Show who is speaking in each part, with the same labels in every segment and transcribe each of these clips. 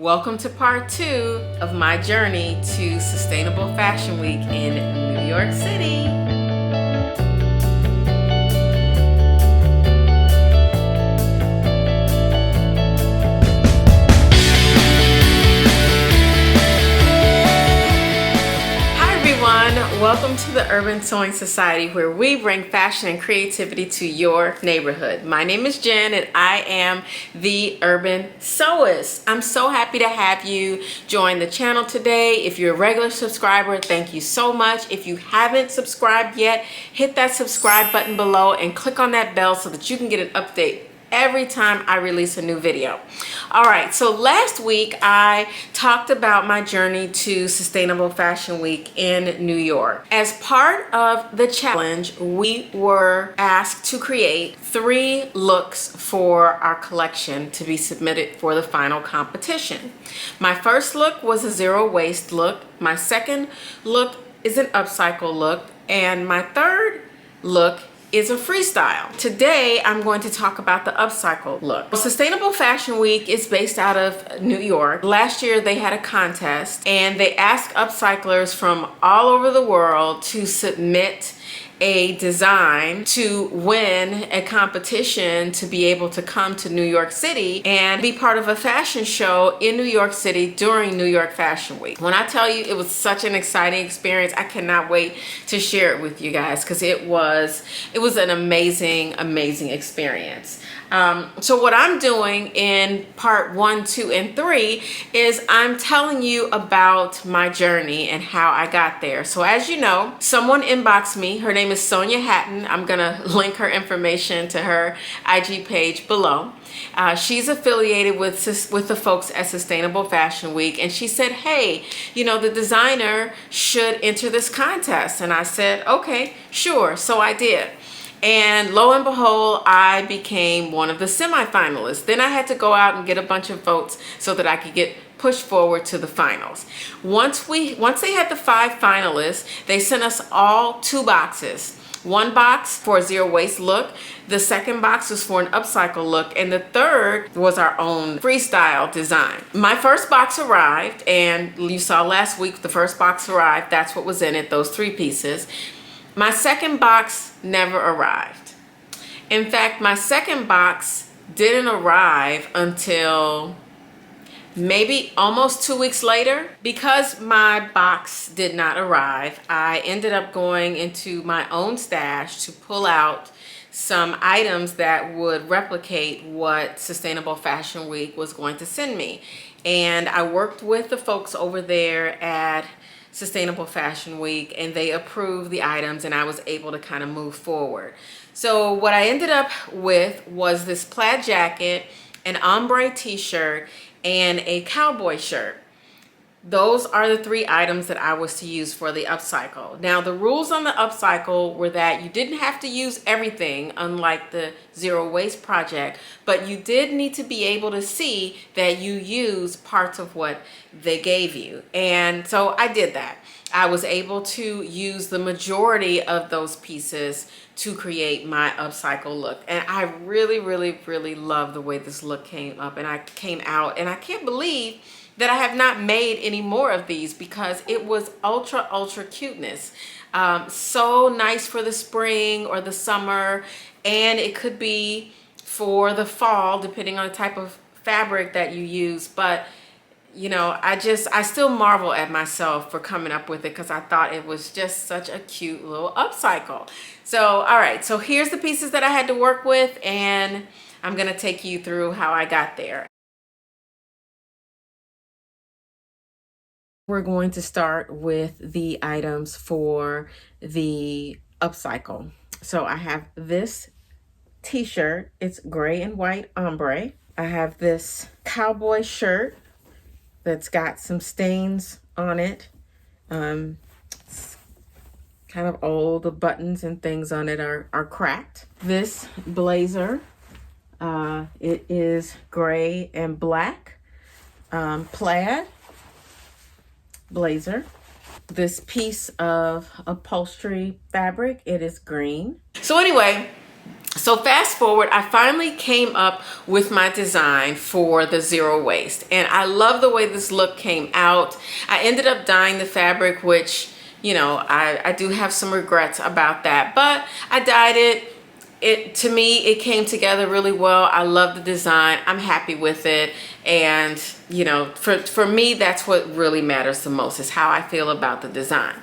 Speaker 1: Welcome to part 2 of my journey to Sustainable Fashion Week in New York City. Welcome to the Urban Sewing Society, where we bring fashion and creativity to your neighborhood. My name is Jen and I am the Urban Sewist. I'm so happy to have you join the channel today. If you're a regular subscriber, thank you so much. If you haven't subscribed yet, hit that subscribe button below and click on that bell so that you can get an update every time I release a new video. All right, so last week I talked about my journey to Sustainable Fashion Week in New York. As part of the challenge, we were asked to create 3 looks for our collection to be submitted for the final competition. My first look was a zero waste look. My second look is an upcycle look. And my third look is a freestyle. Today, I'm going to talk about the upcycle look. Sustainable Fashion Week is based out of New York. Last year, they had a contest and they asked upcyclers from all over the world to submit a design to win a competition to be able to come to New York City and be part of a fashion show in New York City during New York Fashion Week. When I tell you it was such an exciting experience, I cannot wait to share it with you guys because it was an amazing experience. So what I'm doing in part 1, 2, and 3 is I'm telling you about my journey and how I got there. So as you know, someone inboxed me. Her name is Sonia Hatton. I'm gonna link her information to her IG page below. She's affiliated with the folks at Sustainable Fashion Week, and she said, hey, you know, the designer should enter this contest. And I said, okay, sure. So I did. And lo and behold, I became one of the semifinalists. Then I had to go out and get a bunch of votes so that I could get pushed forward to the finals. Once they had the 5 finalists, they sent us all 2 boxes. One box for a zero waste look, the second box was for an upcycle look, and the third was our own freestyle design. My first box arrived, and you saw last week the first box arrived. That's what was in it, those 3 pieces. My second box never arrived. In fact, my second box didn't arrive until maybe almost 2 weeks later. Because my box did not arrive, I ended up going into my own stash to pull out some items that would replicate what Sustainable Fashion Week was going to send me. And I worked with the folks over there at Sustainable Fashion Week, and they approved the items, and I was able to kind of move forward. So what I ended up with was this plaid jacket, an ombre t-shirt, and a cowboy shirt. Those are the 3 items that I was to use for the upcycle. Now, the rules on the upcycle were that you didn't have to use everything, unlike the zero waste project, but you did need to be able to see that you use parts of what they gave you. And so I did that. I was able to use the majority of those pieces to create my upcycle look. And I really love the way this look came up and I came out, and I can't believe that I have not made any more of these because it was ultra cuteness. So nice for the spring or the summer, and it could be for the fall depending on the type of fabric that you use. But you know, I still marvel at myself for coming up with it because I thought it was just such a cute little upcycle. So all right, so here's the pieces that I had to work with, and I'm gonna take you through how I got there. We're going to start with the items for the upcycle. So I have this t-shirt. It's gray and white ombre. I have this cowboy shirt that's got some stains on it. It's kind of old. The buttons and things on it are cracked. This blazer, it is gray and black, plaid blazer. This piece of upholstery fabric, it is green. So anyway, So fast forward, I finally came up with my design for the zero waist, and I love the way this look came out. I ended up dyeing the fabric, which, you know, I do have some regrets about that, but I dyed it. To me, it came together really well. I love the design. I'm happy with it. And, you know, for me, that's what really matters the most, is how I feel about the design.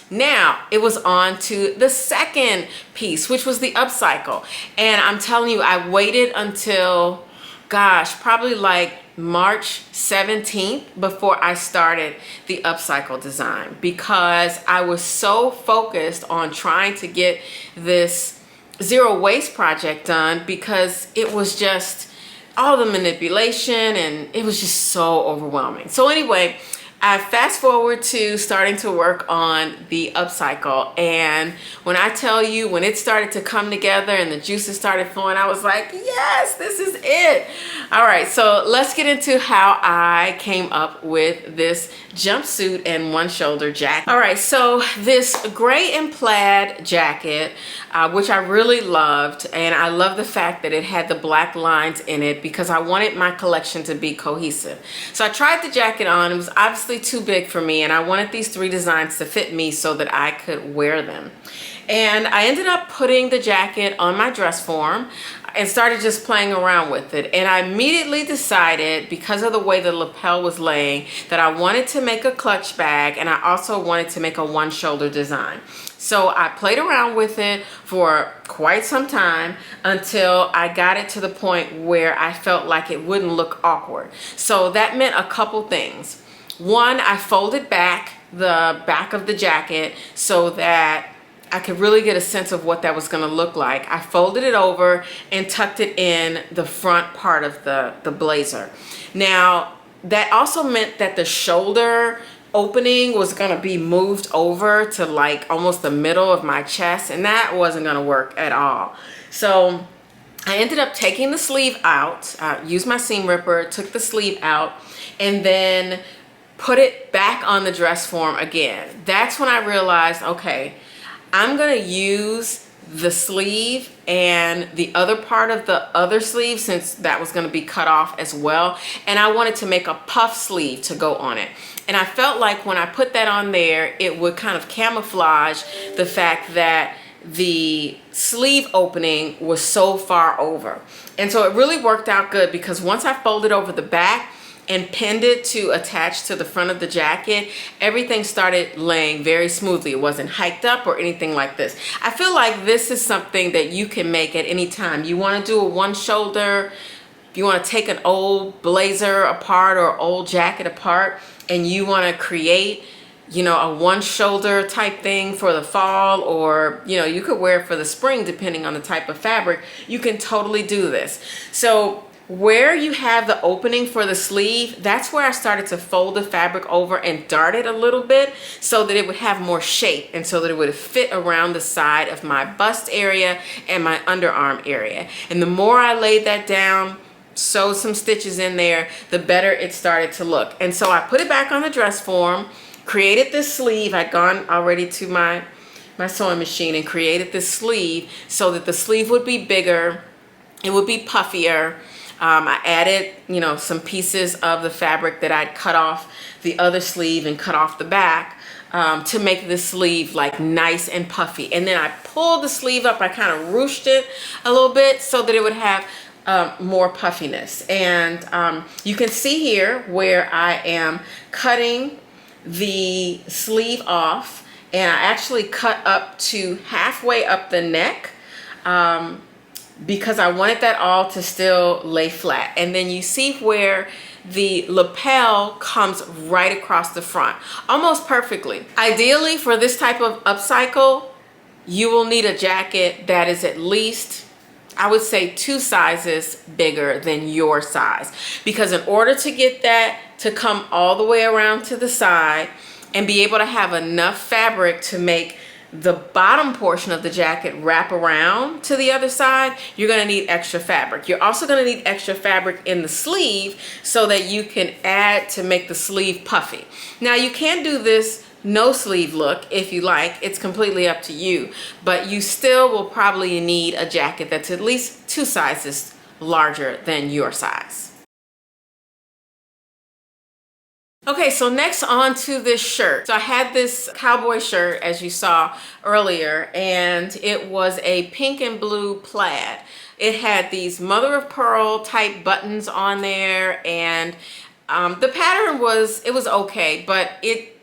Speaker 1: Now, it was on to the second piece, which was the upcycle. And I'm telling you, I waited until, gosh, probably like March 17th before I started the upcycle design, because I was so focused on trying to get this zero waste project done, because it was just all the manipulation and it was just so overwhelming. So anyway, I fast forward to starting to work on the upcycle, and when I tell you, when it started to come together and the juices started flowing, I was like, yes, this is it. All right, so let's get into how I came up with this jumpsuit and one shoulder jacket. All right, so this gray and plaid jacket, which I really loved, and I love the fact that it had the black lines in it because I wanted my collection to be cohesive. So I tried the jacket on. It was obviously too big for me, and I wanted these three designs to fit me so that I could wear them. And I ended up putting the jacket on my dress form and started just playing around with it. And I immediately decided, because of the way the lapel was laying, that I wanted to make a clutch bag, and I also wanted to make a one shoulder design. So I played around with it for quite some time until I got it to the point where I felt like it wouldn't look awkward. So that meant a couple things. One, I folded back the back of the jacket so that I could really get a sense of what that was going to look like. I folded it over and tucked it in the front part of the blazer. Now, that also meant that the shoulder opening was going to be moved over to like almost the middle of my chest, and that wasn't going to work at all. So I ended up taking the sleeve out, used my seam ripper, took the sleeve out, and then put it back on the dress form again. That's when I realized, okay, I'm gonna use the sleeve and the other part of the other sleeve, since that was gonna be cut off as well, and I wanted to make a puff sleeve to go on it. And I felt like when I put that on there, it would kind of camouflage the fact that the sleeve opening was so far over. And so it really worked out good, because once I folded over the back and pinned it to attach to the front of the jacket, everything started laying very smoothly. It wasn't hiked up or anything like this. I feel like this is something that you can make at any time. You want to do a one shoulder, you want to take an old blazer apart or old jacket apart, and you want to create, you know, a one shoulder type thing for the fall, or, you know, you could wear it for the spring depending on the type of fabric. You can totally do this. So where you have the opening for the sleeve, that's where I started to fold the fabric over and dart it a little bit so that it would have more shape, and so that it would fit around the side of my bust area and my underarm area. And the more I laid that down, sewed some stitches in there, the better it started to look. And so I put it back on the dress form, created this sleeve. I'd gone already to my sewing machine and created this sleeve so that the sleeve would be bigger, it would be puffier. I added, you know, some pieces of the fabric that I'd cut off the other sleeve and cut off the back to make the sleeve like nice and puffy. And then I pulled the sleeve up, I kind of ruched it a little bit so that it would have more puffiness. And you can see here where I am cutting the sleeve off, and I actually cut up to halfway up the neck, because I wanted that all to still lay flat. And then you see where the lapel comes right across the front, almost perfectly. Ideally, for this type of upcycle, you will need a jacket that is at least, I would say, 2 sizes bigger than your size, because in order to get that to come all the way around to the side and be able to have enough fabric to make the bottom portion of the jacket wrap around to the other side, you're going to need extra fabric. You're also going to need extra fabric in the sleeve so that you can add to make the sleeve puffy. Now, you can do this no sleeve look if you like. It's completely up to you, but you still will probably need a jacket that's at least 2 sizes larger than your size. Okay, so next on to this shirt. So I had this cowboy shirt, as you saw earlier, and it was a pink and blue plaid. It had these mother of pearl type buttons on there, and the pattern was okay, but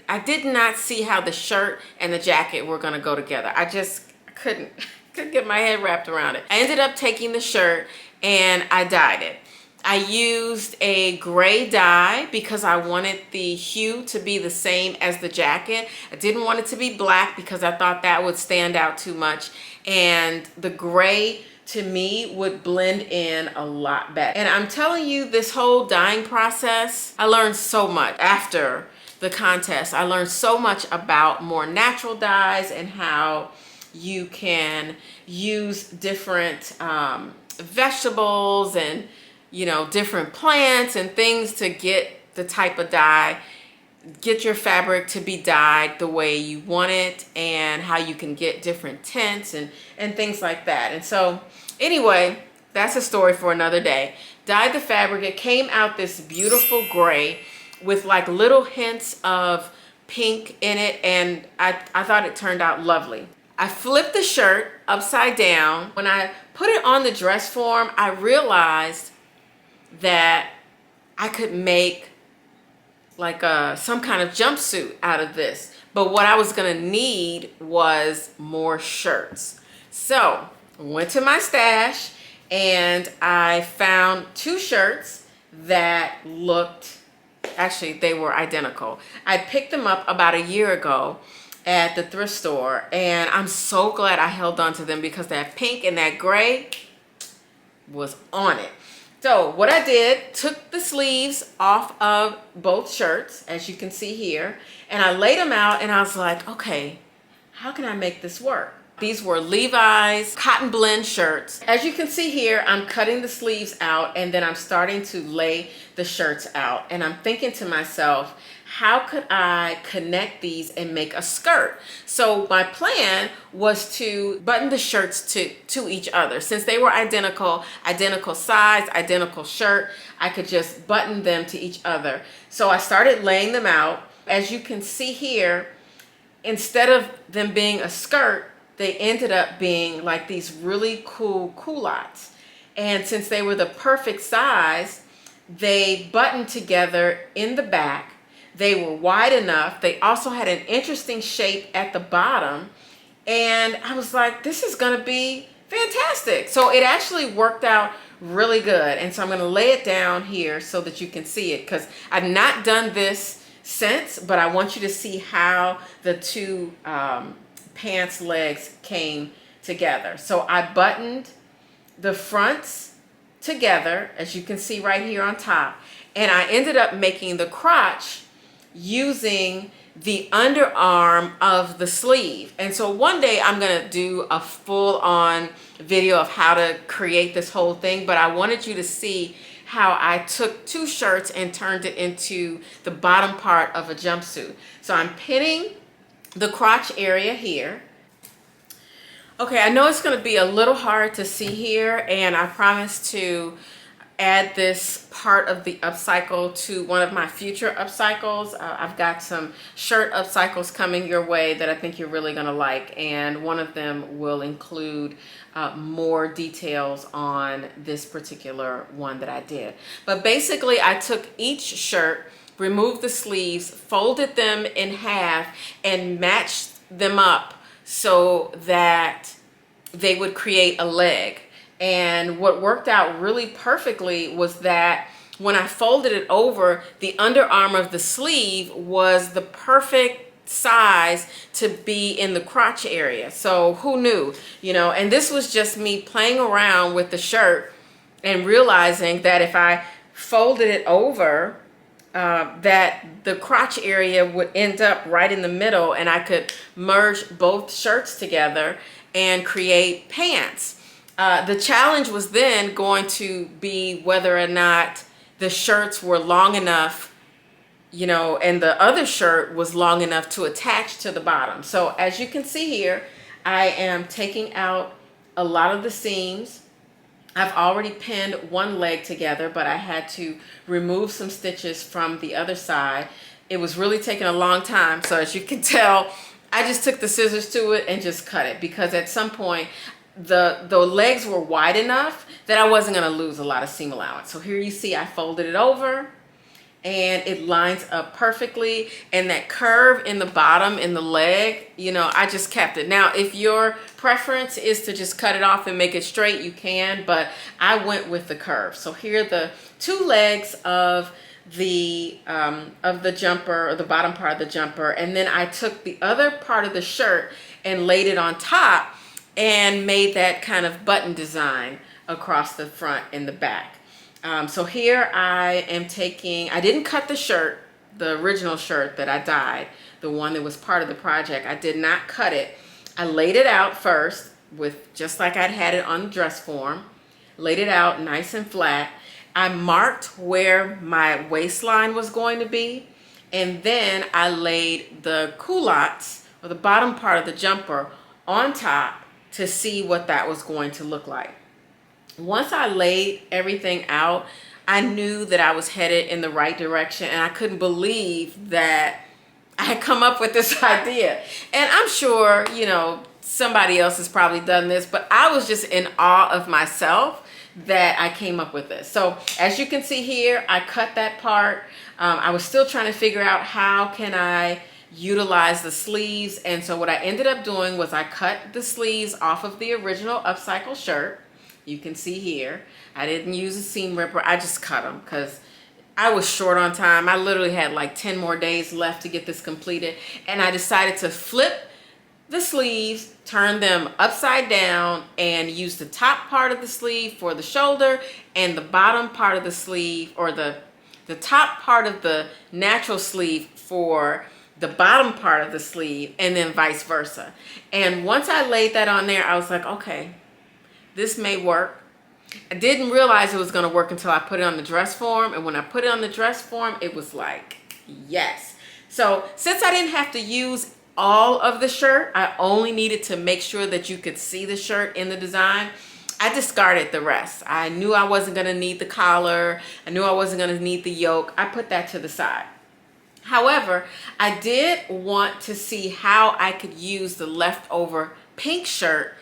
Speaker 1: I did not see how the shirt and the jacket were gonna go together. I just couldn't get my head wrapped around it. I ended up taking the shirt and I dyed it. I used a gray dye because I wanted the hue to be the same as the jacket. I didn't want it to be black because I thought that would stand out too much. And the gray to me would blend in a lot better. And I'm telling you, this whole dyeing process, I learned so much after the contest. I learned so much about more natural dyes and how you can use different vegetables and different plants and things to get the type of dye, get your fabric to be dyed the way you want it, and how you can get different tints and things like that. And so anyway, that's a story for another day. Dyed the fabric. It came out this beautiful gray with like little hints of pink in it, and I thought it turned out lovely. I flipped the shirt upside down. When I put it on the dress form, I realized that I could make like some kind of jumpsuit out of this. But what I was gonna need was more shirts. So I went to my stash and I found 2 shirts that looked, actually they were identical. I picked them up about a year ago at the thrift store, and I'm so glad I held on to them because that pink and that gray was on it. So what I did, took the sleeves off of both shirts, as you can see here, and I laid them out and I was like, okay, how can I make this work? These were Levi's cotton blend shirts. As you can see here, I'm cutting the sleeves out and then I'm starting to lay the shirts out. And I'm thinking to myself, how could I connect these and make a skirt? So my plan was to button the shirts to each other. Since they were identical size, identical shirt, I could just button them to each other. So I started laying them out. As you can see here, instead of them being a skirt, they ended up being like these really cool culottes. And since they were the perfect size, they buttoned together in the back. They were wide enough. They also had an interesting shape at the bottom. And I was like, this is gonna be fantastic. So it actually worked out really good. And so I'm gonna lay it down here so that you can see it, because I've not done this since, but I want you to see how the 2 pants legs came together. So I buttoned the fronts together, as you can see right here on top, and I ended up making the crotch using the underarm of the sleeve. And so one day I'm gonna do a full-on video of how to create this whole thing, but I wanted you to see how I took 2 shirts and turned it into the bottom part of a jumpsuit. So I'm pinning the crotch area here. Okay, I know it's going to be a little hard to see here, and I promise to add this part of the upcycle to one of my future upcycles. I've got some shirt upcycles coming your way that I think you're really going to like, and one of them will include more details on this particular one that I did. But basically, I took each shirt, removed the sleeves, folded them in half, and matched them up so that they would create a leg. And what worked out really perfectly was that when I folded it over, the underarm of the sleeve was the perfect size to be in the crotch area. So who knew, and this was just me playing around with the shirt and realizing that if I folded it over, that the crotch area would end up right in the middle, and I could merge both shirts together and create pants. The challenge was then going to be whether or not the shirts were long enough you know, and the other shirt was long enough to attach to the bottom. So as you can see here, I am taking out a lot of the seams. I've already pinned one leg together, but I had to remove some stitches from the other side. It was really taking a long time. So as you can tell, I just took the scissors to it and just cut it, because at some point the legs were wide enough that I wasn't going to lose a lot of seam allowance. So here you see I folded it over and it lines up perfectly, and that curve in the bottom in the leg, you know, I just kept it. Now if your preference is to just cut it off and make it straight, you can, but I went with the curve. So here are the two legs of the jumper, or the bottom part of the jumper, and then I took the other part of the shirt and laid it on top and made that kind of button design across the front and the back. So here I am taking, I didn't cut the shirt, the original shirt that I dyed, the one that was part of the project. I did not cut it. I laid it out first with, just like I'd had it on the dress form, laid it out nice and flat. I marked where my waistline was going to be, and then I laid the culottes, or the bottom part of the jumper, on top to see what that was going to look like. Once I laid everything out, I knew that I was headed in the right direction, and I couldn't believe that I had come up with this idea. And I'm sure, you know, somebody else has probably done this, but I was just in awe of myself that I came up with this. So as you can see here, I cut that part. I was still trying to figure out how can I utilize the sleeves, and so what I ended up doing was I cut the sleeves off of the original upcycle shirt. You can see here, I didn't use a seam ripper. I just cut them because I was short on time. I literally had like 10 more days left to get this completed, and I decided to flip the sleeves, turn them upside down, and use the top part of the sleeve for the shoulder and the bottom part of the sleeve, or the top part of the natural sleeve for the bottom part of the sleeve, and then vice versa. And once I laid that on there, I was like, okay, this may work. I didn't realize it was going to work until I put it on the dress form, and when I put it on the dress form, it was like, yes. So since I didn't have to use all of the shirt, I only needed to make sure that you could see the shirt in the design. I discarded the rest. I knew I wasn't going to need the collar. I knew I wasn't going to need the yoke. I put that to the side. However, I did want to see how I could use the leftover pink shirt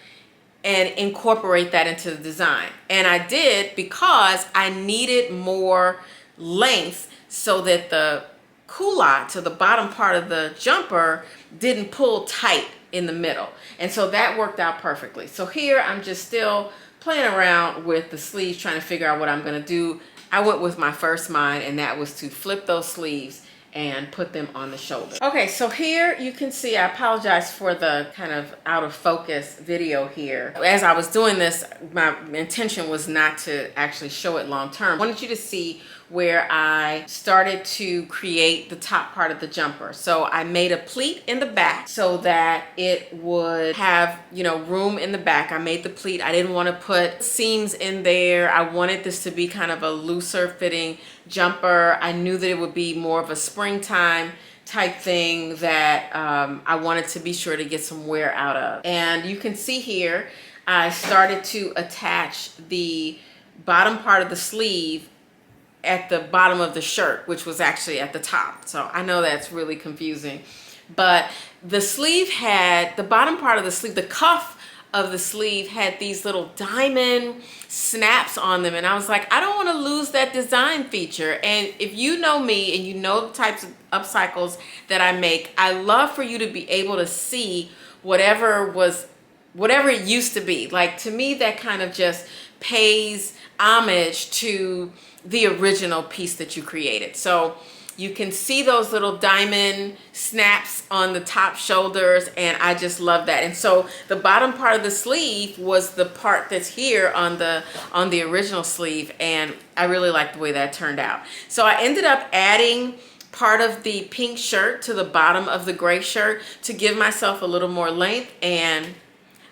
Speaker 1: and incorporate that into the design. And I did, because I needed more length so that the culotte, to the bottom part of the jumper, didn't pull tight in the middle. And so that worked out perfectly. So here I'm just still playing around with the sleeves, trying to figure out what I'm going to do. I went with my first mind, and that was to flip those sleeves and put them on the shoulder. Okay, so here you can see, I apologize for the kind of out of focus video here. As I was doing this, my intention was not to actually show it long term. I wanted you to see where I started to create the top part of the jumper. So I made a pleat in the back so that it would have, you know, room in the back. I made the pleat. I didn't want to put seams in there. I wanted this to be kind of a looser fitting jumper. I knew that it would be more of a springtime type thing that I wanted to be sure to get some wear out of. And you can see here, I started to attach the bottom part of the sleeve at the bottom of the shirt, which was actually at the top. So I know that's really confusing, but the sleeve had, the bottom part of the sleeve, the cuff of the sleeve had these little diamond snaps on them, and I was like, I don't want to lose that design feature. And if you know me and you know the types of upcycles that I make, I love for you to be able to see whatever it used to be. Like, to me, that kind of just pays homage to the original piece that you created. So you can see those little diamond snaps on the top shoulders, and I just love that. And so the bottom part of the sleeve was the part that's here on the original sleeve, and I really like the way that turned out. So I ended up adding part of the pink shirt to the bottom of the gray shirt to give myself a little more length, and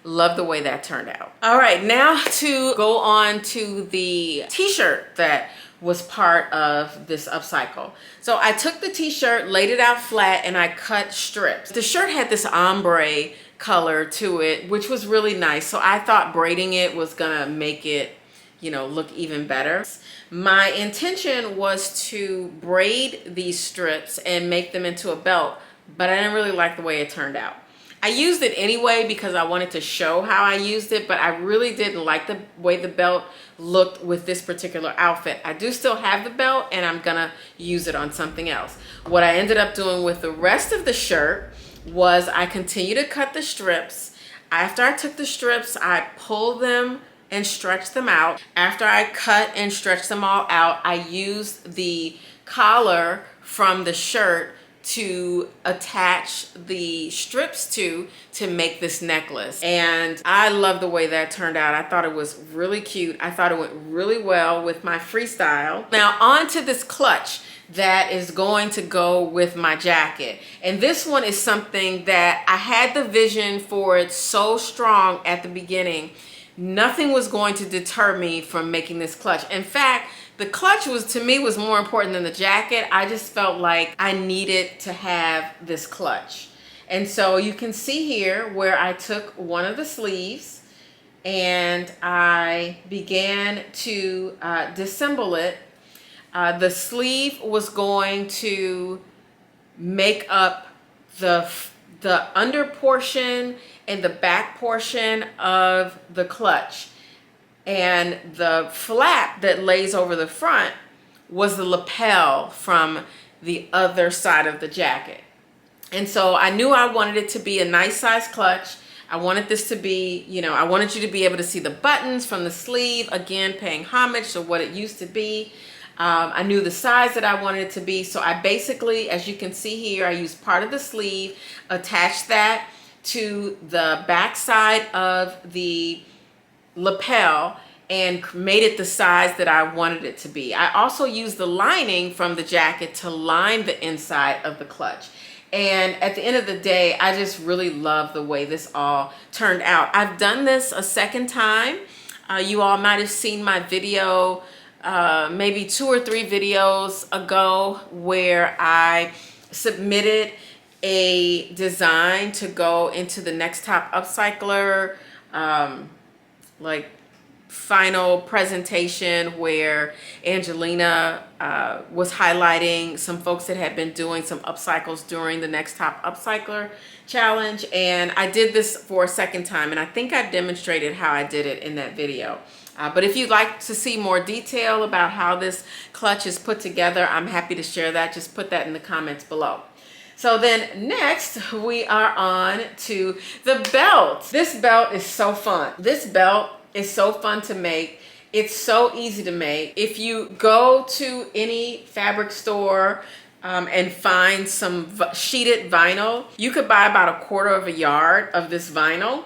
Speaker 1: love the way that turned out. All right, now to go on to the t-shirt that was part of this upcycle. So I took the t-shirt, laid it out flat, and I cut strips. The shirt had this ombre color to it, which was really nice. So I thought braiding it was gonna make it, you know, look even better. My intention was to braid these strips and make them into a belt, but I didn't really like the way it turned out. I used it anyway because I wanted to show how I used it, but I really didn't like the way the belt looked with this particular outfit. I do still have the belt and I'm gonna use it on something else. What I ended up doing with the rest of the shirt was I continued to cut the strips. After I took the strips, I pulled them and stretched them out. After I cut and stretched them all out, I used the collar from the shirt to attach the strips to make this necklace. And I love the way that turned out. I thought it was really cute. I thought it went really well with my freestyle. Now on to this clutch that is going to go with my jacket. And this one is something that I had the vision for it so strong at the beginning. Nothing was going to deter me from making this clutch. In fact, the clutch was, to me, was more important than the jacket. I just felt like I needed to have this clutch. And so you can see here where I took one of the sleeves and I began to disassemble it. The sleeve was going to make up the under portion and the back portion of the clutch. And the flap that lays over the front was the lapel from the other side of the jacket. And so I knew I wanted it to be a nice size clutch. I wanted this to be, you know, I wanted you to be able to see the buttons from the sleeve, again, paying homage to what it used to be. I knew the size that I wanted it to be. So I basically, as you can see here, I used part of the sleeve, attached that to the back side of the lapel and made it the size that I wanted it to be. I also used the lining from the jacket to line the inside of the clutch. And at the end of the day, I just really love the way this all turned out. I've done this a second time. You all might have seen my video maybe 2 or 3 videos ago where I submitted a design to go into the Next Top Upcycler like final presentation, where Angelina was highlighting some folks that had been doing some upcycles during the Next Top Upcycler challenge. And I did this for a second time, and I think I demonstrated how I did it in that video. But if you'd like to see more detail about how this clutch is put together, I'm happy to share that. Just put that in the comments below. So then next we are on to the belt. This belt is so fun. This belt is so fun to make. It's so easy to make. If you go to any fabric store and find some sheeted vinyl, you could buy about 1/4 yard of this vinyl.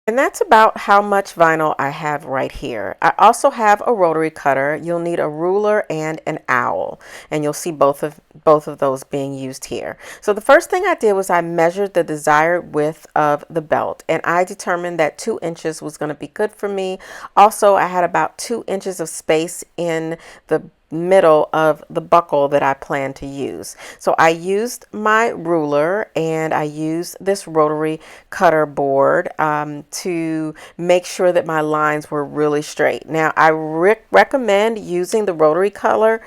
Speaker 1: And that's about how much vinyl I have right here. I also have a rotary cutter. You'll need a ruler and an owl, and you'll see both of those being used here. So the first thing I did was I measured the desired width of the belt, and I determined that 2 inches was going to be good for me. Also, I had about 2 inches of space in the middle of the buckle that I plan to use. So I used my ruler and I used this rotary cutter board to make sure that my lines were really straight. Now I recommend using the rotary cutter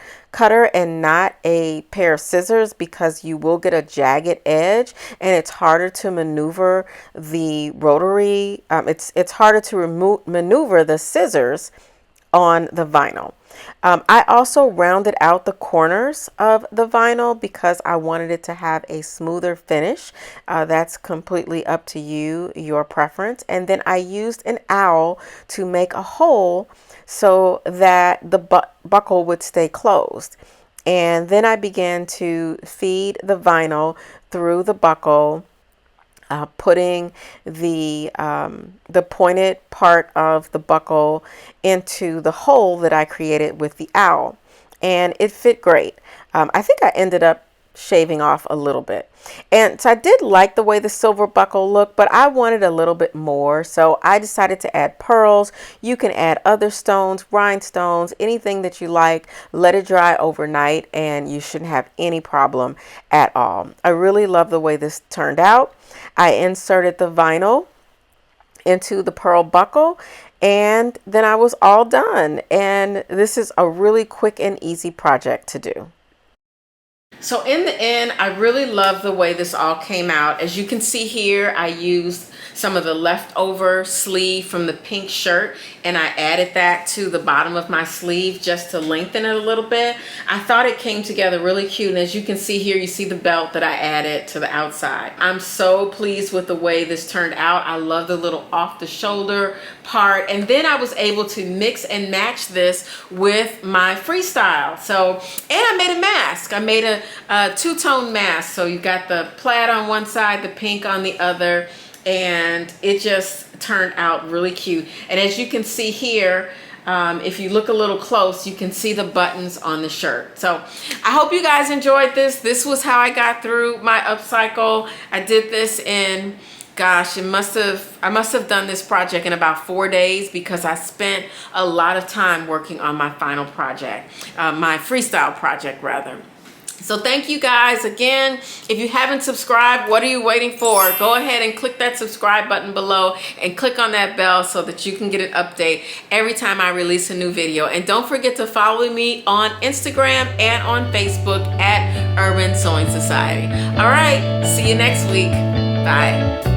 Speaker 1: and not a pair of scissors, because you will get a jagged edge and it's harder to maneuver the rotary. It's harder to maneuver the scissors on the vinyl. I also rounded out the corners of the vinyl because I wanted it to have a smoother finish. That's completely up to you, your preference. And then I used an owl to make a hole so that the buckle would stay closed. And then I began to feed the vinyl through the buckle, putting the pointed part of the buckle into the hole that I created with the owl, and it fit great. I think I ended up shaving off a little bit. And so I did like the way the silver buckle looked, but I wanted a little bit more. So I decided to add pearls. You can add other stones, rhinestones, anything that you like. Let it dry overnight and you shouldn't have any problem at all. I really love the way this turned out. I inserted the vinyl into the pearl buckle, and then I was all done. And this is a really quick and easy project to do. So in the end, I really love the way this all came out. As you can see here, I used some of the leftover sleeve from the pink shirt, and I added that to the bottom of my sleeve just to lengthen it a little bit. I thought it came together really cute, and as you can see here, you see the belt that I added to the outside. I'm so pleased with the way this turned out. I love the little off the shoulder part, and then I was able to mix and match this with my freestyle. So, and I made a mask. I made a two-tone mask. So you got the plaid on one side, the pink on the other, and it just turned out really cute. And as you can see here, if you look a little close, you can see the buttons on the shirt. So I hope you guys enjoyed this. This was how I got through my upcycle. I did this in, gosh, I must have done this project in about 4 days because I spent a lot of time working on my final project, my freestyle project rather. So thank you guys again. If you haven't subscribed, what are you waiting for? Go ahead and click that subscribe button below and click on that bell so that you can get an update every time I release a new video. And don't forget to follow me on Instagram and on Facebook at Urban Sewing Society. All right, see you next week. Bye.